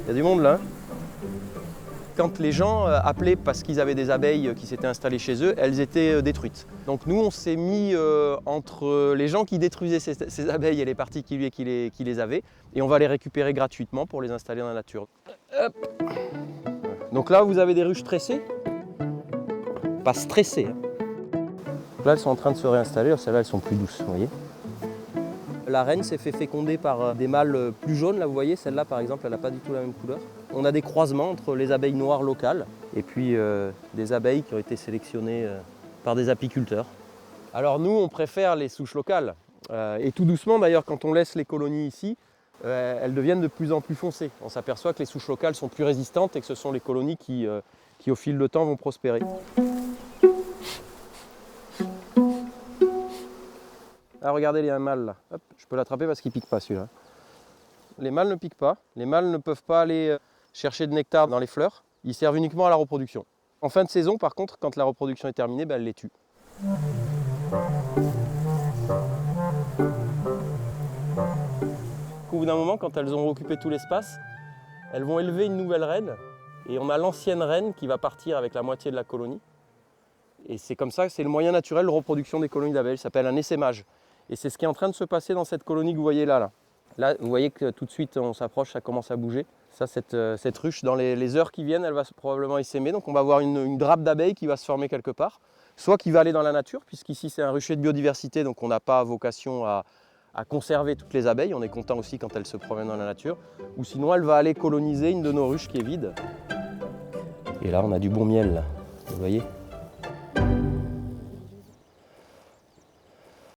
Il y a du monde là. Quand les gens appelaient parce qu'ils avaient des abeilles qui s'étaient installées chez eux, elles étaient détruites. Donc nous, on s'est mis entre les gens qui détruisaient ces abeilles et les particuliers qui les avaient, et on va les récupérer gratuitement pour les installer dans la nature. Hop. Donc là, vous avez des ruches tressées, pas stressées. Là, elles sont en train de se réinstaller. Celles-là, elles sont plus douces, vous voyez. La reine s'est fait féconder par des mâles plus jaunes, là vous voyez, celle-là par exemple, elle n'a pas du tout la même couleur. On a des croisements entre les abeilles noires locales et puis des abeilles qui ont été sélectionnées par des apiculteurs. Alors nous, on préfère les souches locales. Et tout doucement d'ailleurs, quand on laisse les colonies ici, elles deviennent de plus en plus foncées. On s'aperçoit que les souches locales sont plus résistantes et que ce sont les colonies qui au fil de temps, vont prospérer. Ah, regardez, il y a un mâle là. Hop, je peux l'attraper parce qu'il ne pique pas celui-là. Les mâles ne piquent pas. Les mâles ne peuvent pas aller chercher de nectar dans les fleurs. Ils servent uniquement à la reproduction. En fin de saison, par contre, quand la reproduction est terminée, elles les tuent. Au bout d'un moment, quand elles ont occupé tout l'espace, elles vont élever une nouvelle reine. Et on a l'ancienne reine qui va partir avec la moitié de la colonie. Et c'est comme ça, c'est le moyen naturel de reproduction des colonies d'abeilles. Ça s'appelle un essaimage. Et c'est ce qui est en train de se passer dans cette colonie que vous voyez là. Là, vous voyez que tout de suite, on s'approche, ça commence à bouger. Ça, cette ruche, dans les heures qui viennent, elle va probablement essaimer. Donc on va avoir une grappe d'abeilles qui va se former quelque part. Soit qui va aller dans la nature, puisqu'ici c'est un rucher de biodiversité, donc on n'a pas vocation à conserver toutes les abeilles. On est content aussi quand elles se promènent dans la nature. Ou sinon, elle va aller coloniser une de nos ruches qui est vide. Et là, on a du bon miel, là. Vous voyez ?